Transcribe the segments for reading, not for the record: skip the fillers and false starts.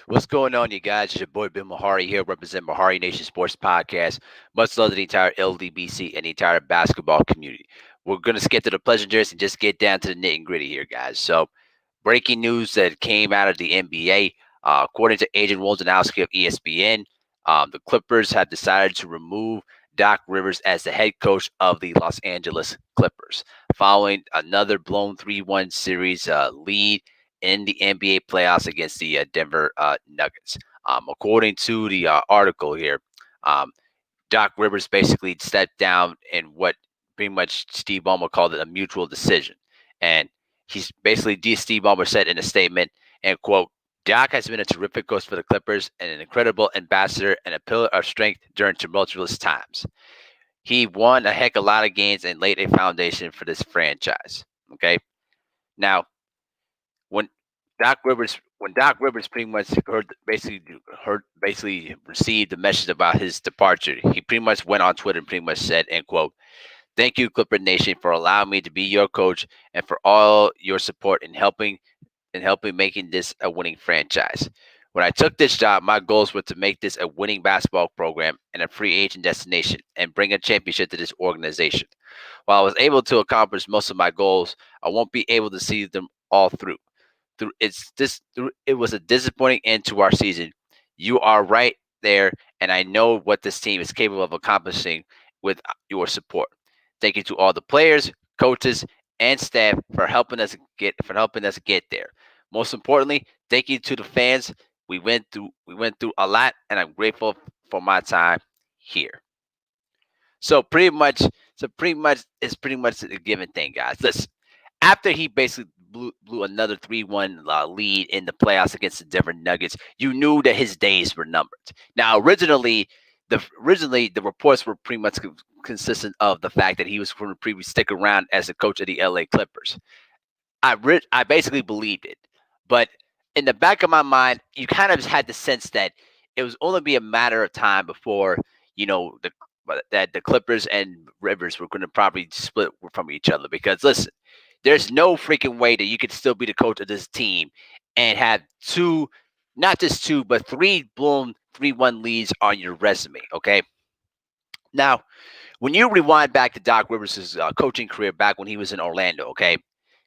What's going on, you guys? It's your boy Ben Mahari here, representing Mahari Nation Sports Podcast. Much love to the entire LDBC and the entire basketball community. We're going to skip to the pleasantries and just get down to the nitty and gritty here, guys. So, breaking news that came out of the NBA. According to Agent Wojnarowski of ESPN, the Clippers have decided to remove Doc Rivers as the head coach of the Los Angeles Clippers, following another blown 3-1 series lead in the NBA playoffs against the Denver Nuggets. According to the article here, um, Doc Rivers basically stepped down in what pretty much Steve Ballmer called it a mutual decision. And he's basically, Steve Ballmer said in a statement, and quote, Doc has been a terrific coach for the Clippers and an incredible ambassador and a pillar of strength during tumultuous times. He won a heck of a lot of games and laid a foundation for this franchise. Okay. Now, when Doc Rivers pretty much basically received the message about his departure, he pretty much went on Twitter and pretty much said, and quote, "Thank you, Clipper Nation, for allowing me to be your coach and for all your support in helping making this a winning franchise. When I took this job, my goals were to make this a winning basketball program and a free agent destination and bring a championship to this organization. While I was able to accomplish most of my goals, I won't be able to see them all through. It was a disappointing end to our season. You are right there, and I know what this team is capable of accomplishing with your support. Thank you to all the players, coaches, and staff for helping us get there. Most importantly, thank you to the fans. We went through a lot, and I'm grateful for my time here. So pretty much it's pretty much a given thing, guys. Listen, after he basically blew another 3-1 lead in the playoffs against the Denver Nuggets, you knew that his days were numbered. Now, originally the reports were pretty much consistent of the fact that he was going to previously stick around as the coach of the LA Clippers. I basically believed it, but in the back of my mind, you kind of had the sense that it was only be a matter of time before you know the that the Clippers and Rivers were going to probably split from each other. Because listen, there's no freaking way that you could still be the coach of this team and have two, not just two, but three blown 3-1 leads on your resume. Okay, now when you rewind back to Doc Rivers' coaching career back when he was in Orlando, okay,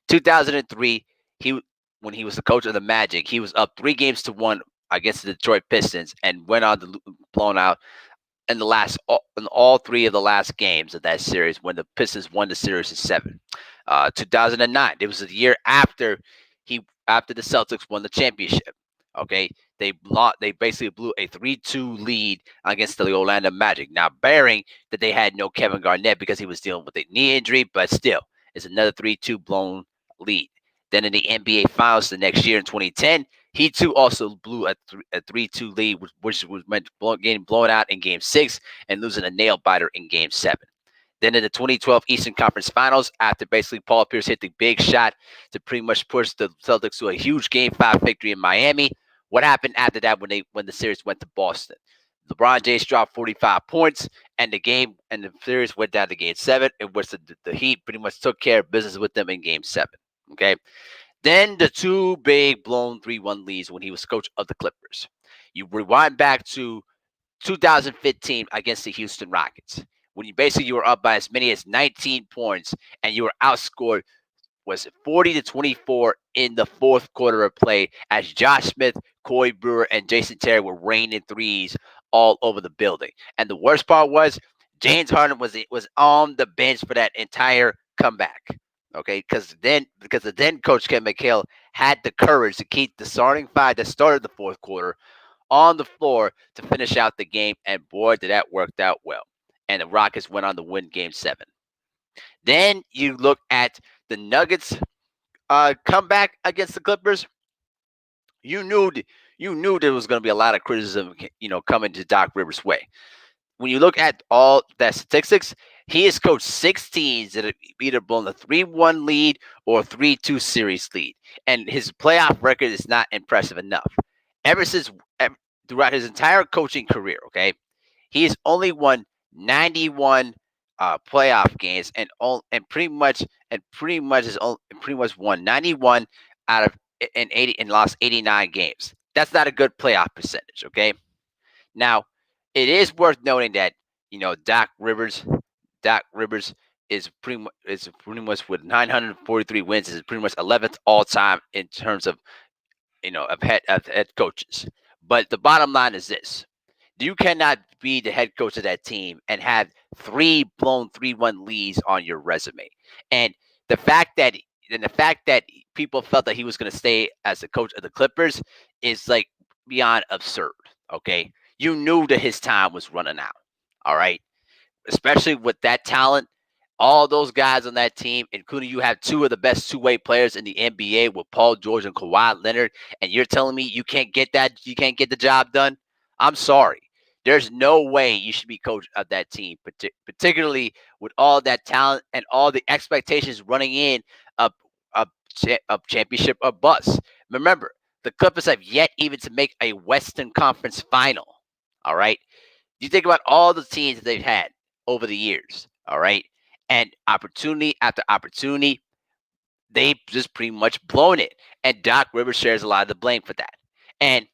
2003, he when he was the coach of the Magic, he was up 3 games to 1 against the Detroit Pistons and went on to blown out in all three of the last games of that series when the Pistons won the series in seven. 2009, it was a year he after the Celtics won the championship. Okay, they basically blew a 3-2 lead against the Orlando Magic. Now, bearing that they had no Kevin Garnett because he was dealing with a knee injury, but still, it's another 3-2 blown lead. Then in the NBA Finals the next year in 2010, he too also blew a 3-2 lead, which was meant getting blown out in Game 6 and losing a nail biter in Game 7. Then in the 2012 Eastern Conference Finals, after basically Paul Pierce hit the big shot to pretty much push the Celtics to a huge Game 5 victory in Miami, what happened after that when the series went to Boston? LeBron James dropped 45 points, and the series went down to Game 7, in which the Heat pretty much took care of business with them in Game 7. Okay, then the two big blown 3-1 leads when he was coach of the Clippers. You rewind back to 2015 against the Houston Rockets, when you were up by as many as 19 points and you were outscored, was it 40-24 in the fourth quarter of play, as Josh Smith, Corey Brewer, and Jason Terry were raining threes all over the building. And the worst part was James Harden was on the bench for that entire comeback. Okay, because the then coach Ken McHale had the courage to keep the starting five that started the fourth quarter on the floor to finish out the game, and boy, did that worked out well. And the Rockets went on to win Game 7. Then you look at the Nuggets comeback against the Clippers. You knew you knew there was going to be a lot of criticism, coming to Doc Rivers' way. When you look at all that statistics, he has coached six teams that have either blown a 3-1 lead or a 3-2 series lead. And his playoff record is not impressive enough. Ever since, throughout his entire coaching career, okay, he has only won 91 playoff games and pretty much won 91 out of and 80 and lost 89 games. That's not a good playoff percentage. Okay. Now, it is worth noting that Doc Rivers is pretty much with 943 wins is pretty much 11th all time in terms of of head coaches. But the bottom line is this: you cannot be the head coach of that team and have three blown 3-1 leads on your resume. And the fact that the fact that people felt that he was going to stay as the coach of the Clippers is like beyond absurd. Okay, you knew that his time was running out. All right, especially with that talent. All those guys on that team, including you have two of the best two-way players in the NBA with Paul George and Kawhi Leonard, and you're telling me you can't get the job done? I'm sorry. There's no way you should be coach of that team, particularly with all that talent and all the expectations running in a, a championship or bust. Remember, the Clippers have yet even to make a Western Conference final. All right. You think about all the teams that they've had over the years, all right? And opportunity after opportunity, they've just pretty much blown it. And Doc Rivers shares a lot of the blame for that. And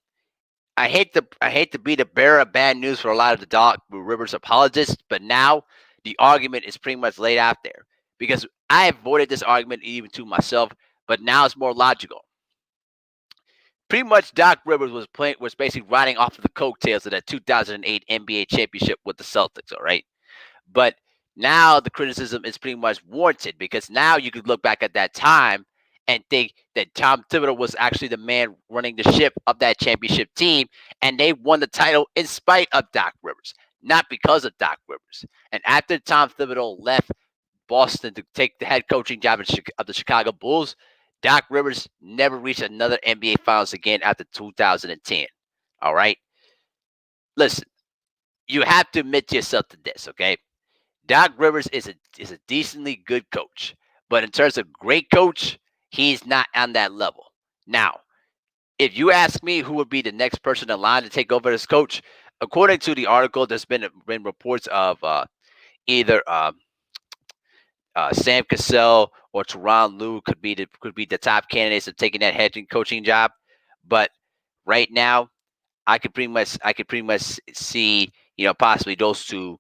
I hate to be the bearer of bad news for a lot of the Doc Rivers apologists, but now the argument is pretty much laid out there because I avoided this argument even to myself, but now it's more logical. Pretty much Doc Rivers was basically riding off of the coattails of that 2008 NBA championship with the Celtics, all right? But now the criticism is pretty much warranted because now you could look back at that time and think that Tom Thibodeau was actually the man running the ship of that championship team, and they won the title in spite of Doc Rivers, not because of Doc Rivers. And after Tom Thibodeau left Boston to take the head coaching job of the Chicago Bulls, Doc Rivers never reached another NBA Finals again after 2010. All right, listen, you have to admit to yourself to this, okay? Doc Rivers is a decently good coach, but in terms of great coach, he's not on that level. Now, if you ask me who would be the next person in line to take over as coach, according to the article, there's been reports of either Sam Cassell or Teron Lue could be the top candidates of taking that head coaching job. But right now, I could pretty much see possibly those two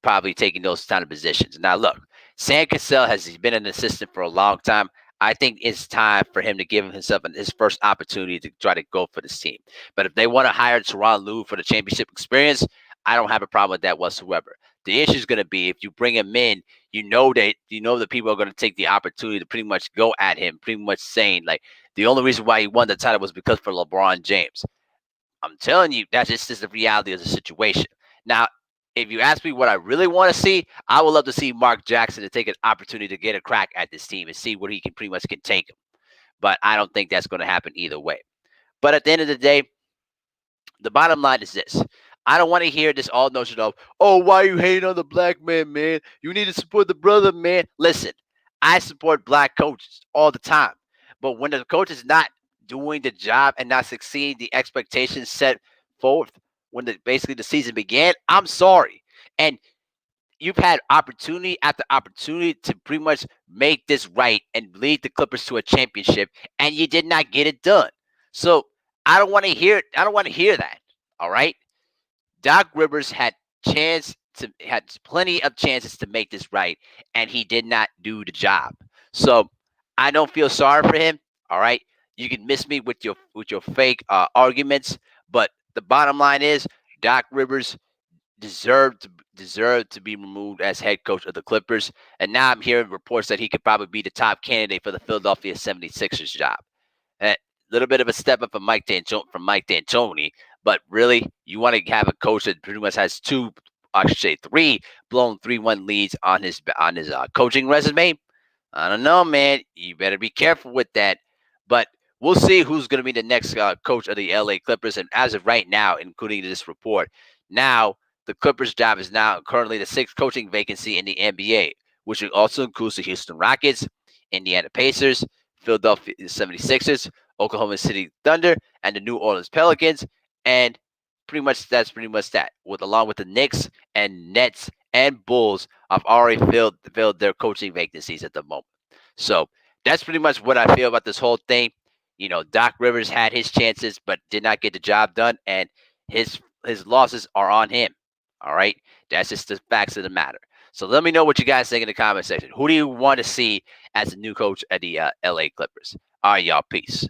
probably taking those kind of positions. Now look, Sam Cassell has been an assistant for a long time. I think it's time for him to give himself his first opportunity to try to go for this team. But if they want to hire Teron Lue for the championship experience, I don't have a problem with that whatsoever. The issue is going to be if you bring him in, you know that people are going to take the opportunity to pretty much go at him, pretty much saying like the only reason why he won the title was because for LeBron James. I'm telling you, that's just the reality of the situation. Now, if you ask me what I really want to see, I would love to see Mark Jackson to take an opportunity to get a crack at this team and see where he can pretty much can take them. But I don't think that's going to happen either way. But at the end of the day, the bottom line is this. I don't want to hear this all notion of, oh, why are you hating on the black man, man? You need to support the brother, man. Listen, I support black coaches all the time. But when the coach is not doing the job and not succeeding the expectations set forth when basically the season began, I'm sorry. And you've had opportunity after opportunity to pretty much make this right and lead the Clippers to a championship, and you did not get it done. So I don't want to hear that. All right. Doc Rivers had plenty of chances to make this right, and he did not do the job. So I don't feel sorry for him. All right. You can miss me with your fake arguments, but the bottom line is Doc Rivers deserved to be removed as head coach of the Clippers. And now I'm hearing reports that he could probably be the top candidate for the Philadelphia 76ers job. A little bit of a step up from Mike D'Antoni, but really, you want to have a coach that pretty much has I should say three blown 3-1 leads on his coaching resume. I don't know, man. You better be careful with that. But we'll see who's going to be the next coach of the LA Clippers. And as of right now, including this report, now the Clippers' job is now currently the sixth coaching vacancy in the NBA, which also includes the Houston Rockets, Indiana Pacers, Philadelphia 76ers, Oklahoma City Thunder, and the New Orleans Pelicans. And that's pretty much that. With along with the Knicks and Nets and Bulls have already filled their coaching vacancies at the moment. So that's pretty much what I feel about this whole thing. Doc Rivers had his chances, but did not get the job done, and his losses are on him. All right, that's just the facts of the matter. So let me know what you guys think in the comment section. Who do you want to see as the new coach at the LA Clippers? All right, y'all. Peace.